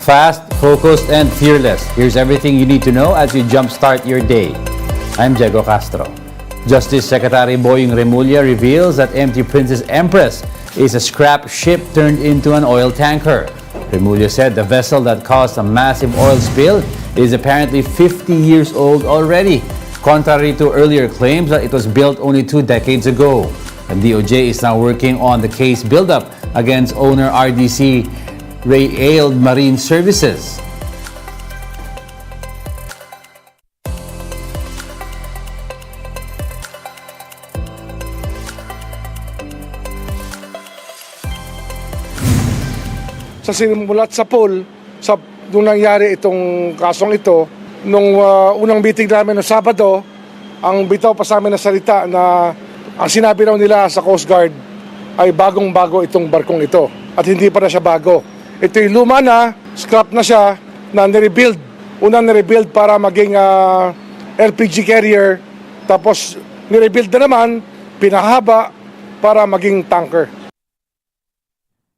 Fast, focused, and fearless. Here's everything you need to know as you jumpstart your day. I'm Diego Castro. Justice Secretary Boying Remulla reveals that MT Princess Empress is a scrap ship turned into an oil tanker. Remulla said the vessel that caused a massive oil spill is apparently 50 years old already, contrary to earlier claims that it was built only 2 decades ago. The DOJ is now working on the case build-up against owner RDC Railed Marine Services. Sa sinimulat sa pool, nung nangyari itong kasong ito, nung unang meeting namin noong Sabado, ang bitaw pa sa amin na salita na ang sinabi raw nila sa Coast Guard ay bagong-bago itong barkong ito. At hindi pa na siya bago. Ito'y luma na, scrap na siya, na nirebuild. Unang nirebuild para maging LPG carrier, tapos nirebuild na naman, pinahaba para maging tanker.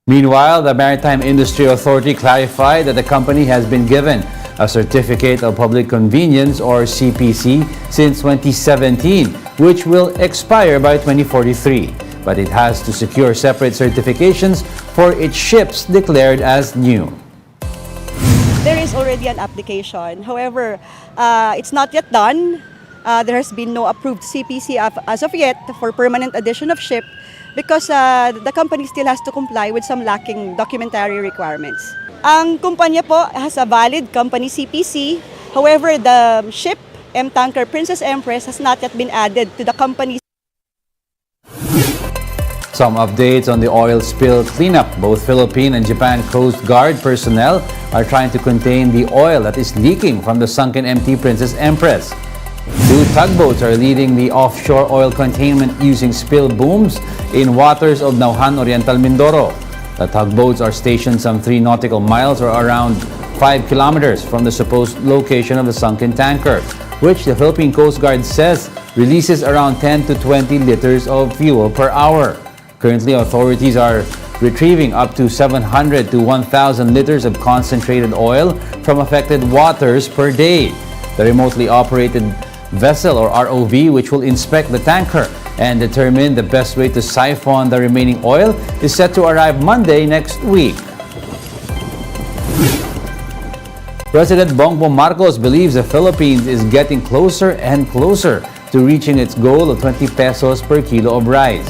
Meanwhile, the Maritime Industry Authority clarified that the company has been given a Certificate of Public Convenience or CPC since 2017, which will expire by 2043. But it has to secure separate certifications for its ships declared as new. There is already an application. However, it's not yet done. There has been no approved CPC as of yet for permanent addition of ship because the company still has to comply with some lacking documentary requirements. Ang kumpanya po has a valid company CPC. However, the ship, M-Tanker Princess Empress, has not yet been added to the company's. Some updates on the oil spill cleanup. Both Philippine and Japan Coast Guard personnel are trying to contain the oil that is leaking from the sunken MT Princess Empress. 2 tugboats are leading the offshore oil containment using spill booms in waters of Negros Oriental, Mindoro. The tugboats are stationed some 3 nautical miles or around 5 kilometers from the supposed location of the sunken tanker, which the Philippine Coast Guard says releases around 10 to 20 liters of fuel per hour. Currently, authorities are retrieving up to 700 to 1,000 liters of concentrated oil from affected waters per day. The remotely operated vessel or ROV, which will inspect the tanker and determine the best way to siphon the remaining oil, is set to arrive Monday next week. President Bongbong Marcos believes the Philippines is getting closer and closer to reaching its goal of 20 pesos per kilo of rice.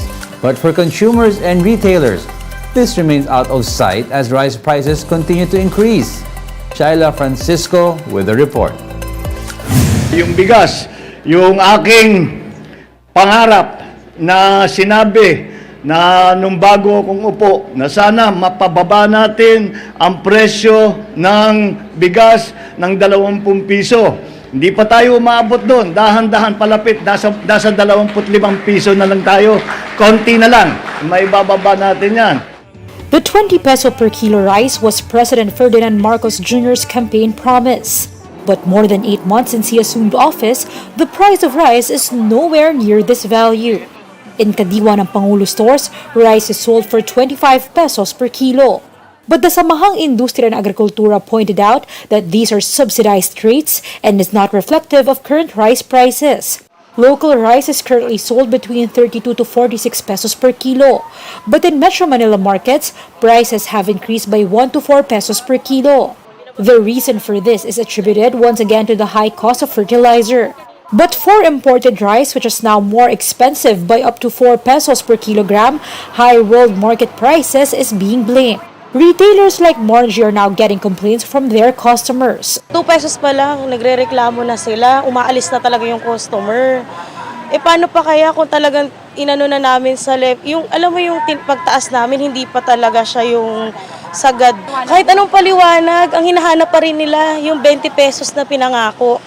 But for consumers and retailers, this remains out of sight as rice prices continue to increase. Shaila Francisco with the report. Yung bigas, yung aking pangarap na sinabi na nung bago akong upo na sana mapababa natin ang presyo ng bigas ng 20 piso. Hindi pa tayo umabot doon. Dahan-dahan palapit. Nasa 25 piso na lang tayo. Konti na lang. May bababa natin yan. The 20 peso per kilo rice was President Ferdinand Marcos Jr.'s campaign promise. But more than 8 months since he assumed office, the price of rice is nowhere near this value. In Kadiwa ng Pangulo stores, rice is sold for 25 pesos per kilo. But the Samahang Industriya ng Agrikultura pointed out that these are subsidized rates and is not reflective of current rice prices. Local rice is currently sold between 32 to 46 pesos per kilo. But in Metro Manila markets, prices have increased by 1 to 4 pesos per kilo. The reason for this is attributed once again to the high cost of fertilizer. But for imported rice, which is now more expensive by up to 4 pesos per kilogram, high world market prices is being blamed. Retailers like Margie are now getting complaints from their customers. 2 pesos pa lang, nagre-reklamo na sila, umaalis na talaga yung customer. Paano pa kaya kung talagang inano na namin sa yung alam mo yung pagtaas namin, hindi pa talaga siya yung sagad. Kahit anong paliwanag, ang hinahanap pa rin nila yung 20 pesos na pinangako.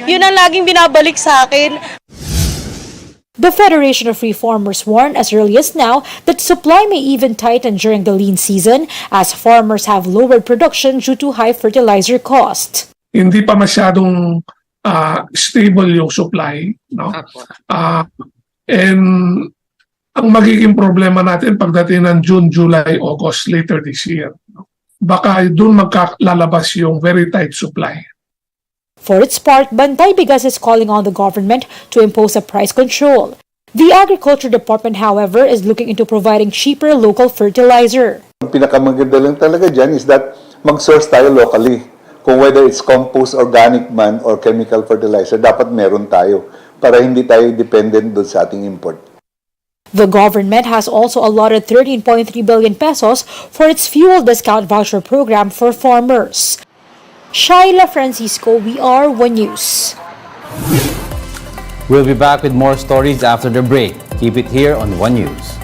Yun ang laging binabalik sa akin. The Federation of Free Farmers warned as early as now that supply may even tighten during the lean season as farmers have lowered production due to high fertilizer cost. Hindi pa masyadong stable yung supply, no? And ang magiging problema natin pagdating ng June, July, August later this year, no? baka doon magkalalabas yung very tight supply. For its part, Bantay Bigas is calling on the government to impose a price control. The Agriculture Department, however, is looking into providing cheaper local fertilizer. Ang pinakamaganda lang talaga dyan is that mag-source tayo locally. Kung whether it's compost, organic man, or chemical fertilizer, dapat meron tayo para hindi tayo dependent doon sa ating import. The government has also allotted 13.3 billion pesos for its fuel discount voucher program for farmers. Shaila Francisco, we are One News. We'll be back with more stories after the break. Keep it here on One News.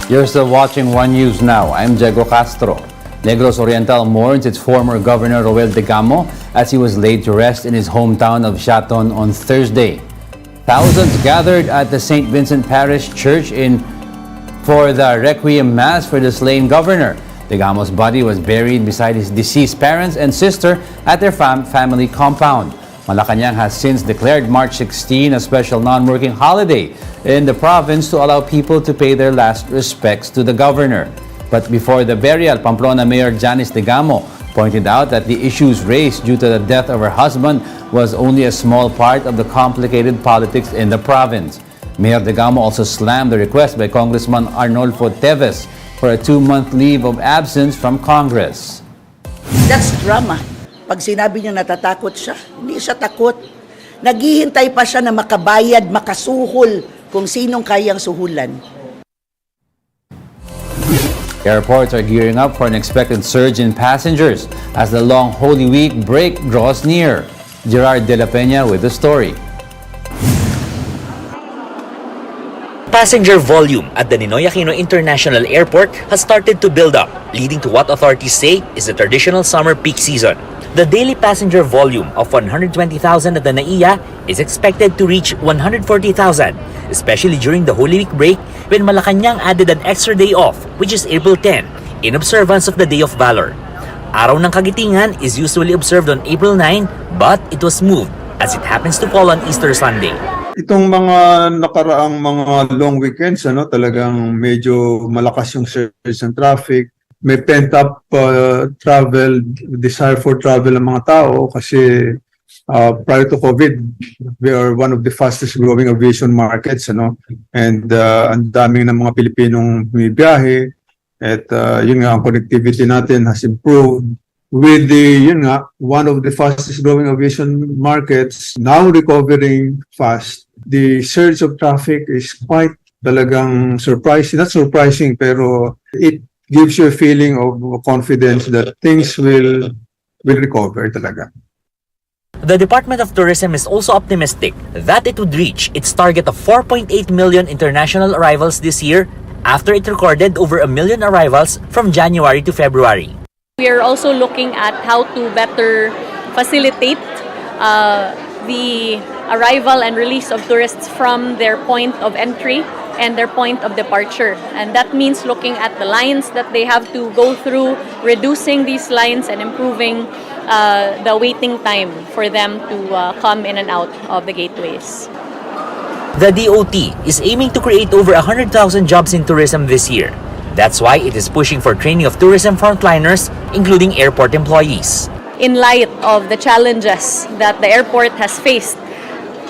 You're still watching One News now. I'm Diego Castro. Negros Oriental mourns its former governor Roel Degamo as he was laid to rest in his hometown of Shaton on Thursday. Thousands gathered at the St. Vincent Parish Church for the Requiem Mass for the slain governor. Degamo's body was buried beside his deceased parents and sister at their family compound. Malacanang has since declared March 16 a special non-working holiday in the province to allow people to pay their last respects to the governor. But before the burial, Pamplona Mayor Janice Degamo pointed out that the issues raised due to the death of her husband was only a small part of the complicated politics in the province. Mayor Degamo also slammed the request by Congressman Arnolfo Teves for a 2-month leave of absence from Congress. That's drama. Pag sinabi niya natatakot siya, hindi siya takot. Naghihintay pa siya na makabayad, makasuhol kung sinong kayang suhulan. Airports are gearing up for an expected surge in passengers as the long Holy Week break draws near. Gerard De La Peña with the story. Passenger volume at the Ninoy Aquino International Airport has started to build up, leading to what authorities say is the traditional summer peak season. The daily passenger volume of 120,000 at the NAIA is expected to reach 140,000, especially during the Holy Week break when Malacanang added an extra day off, which is April 10, in observance of the Day of Valor. Araw ng Kagitingan is usually observed on April 9, but it was moved as it happens to fall on Easter Sunday. Itong mga nakaraang mga long weekends, talagang medyo malakas yung surge ng traffic. May pent-up travel, desire for travel ng mga tao kasi prior to COVID, we are one of the fastest growing aviation markets, and ang daming ng mga Pilipinong bumibiyahe at yun nga, ang connectivity natin has improved. With the, one of the fastest growing aviation markets now recovering fast, the surge of traffic is quite talagang surprising. Not surprising, pero it gives you a feeling of confidence that things will recover talaga. The Department of Tourism is also optimistic that it would reach its target of 4.8 million international arrivals this year after it recorded over 1 million arrivals from January to February. We are also looking at how to better facilitate the arrival and release of tourists from their point of entry and their point of departure. And that means looking at the lines that they have to go through, reducing these lines and improving the waiting time for them to come in and out of the gateways. The DOT is aiming to create over 100,000 jobs in tourism this year. That's why it is pushing for training of tourism frontliners, including airport employees. In light of the challenges that the airport has faced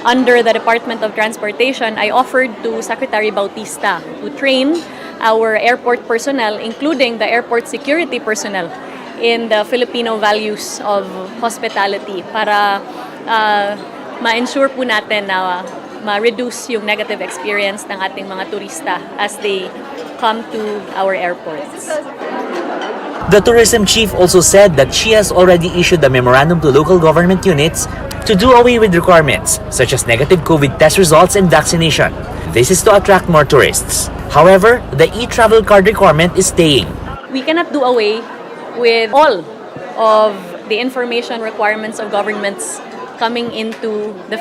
under the Department of Transportation, I offered to Secretary Bautista to train our airport personnel, including the airport security personnel, in the Filipino values of hospitality para ma-ensure po natin na ma-reduce yung negative experience ng ating mga turista as they come to our airports. The tourism chief also said that she has already issued a memorandum to local government units to do away with requirements such as negative COVID test results and vaccination. This is to attract more tourists. However, the e-travel card requirement is staying. We cannot do away with all of the information requirements of governments coming into the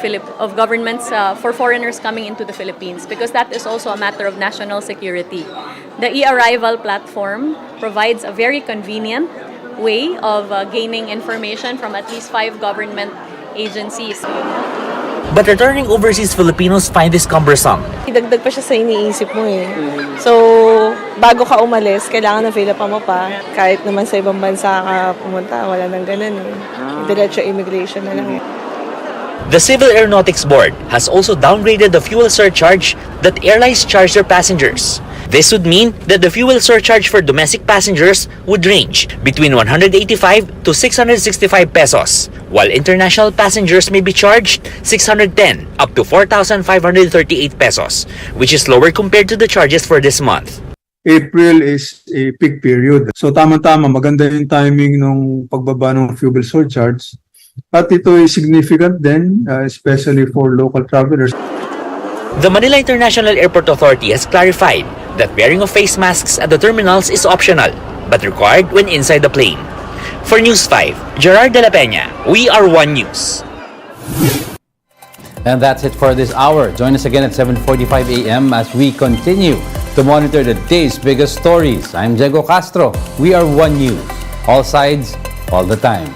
for foreigners coming into the Philippines, because that is also a matter of national security. The e-arrival platform provides a very convenient way of gaining information from at least 5 government agencies. But returning overseas Filipinos find this cumbersome. Idagdag pa siya sa iniisip mo eh. So, bago ka umalis, kailangan na fill up mo pa. Kahit naman sa ibang bansa ka pumunta, wala nang ganun eh. Diretso immigration na lang eh. The Civil Aeronautics Board has also downgraded the fuel surcharge that airlines charge their passengers. This would mean that the fuel surcharge for domestic passengers would range between 185 to 665 pesos, while international passengers may be charged 610 up to 4,538 pesos, which is lower compared to the charges for this month. April is a peak period. So tama-tama, maganda yung timing ng pagbaba ng fuel surcharge. At ito is significant din, especially for local travelers. The Manila International Airport Authority has clarified that wearing of face masks at the terminals is optional, but required when inside the plane. For News 5, Gerard de la Peña, we are One News. And that's it for this hour. Join us again at 7:45 a.m. as we continue to monitor the day's biggest stories. I'm Diego Castro. We are One News. All sides, all the time.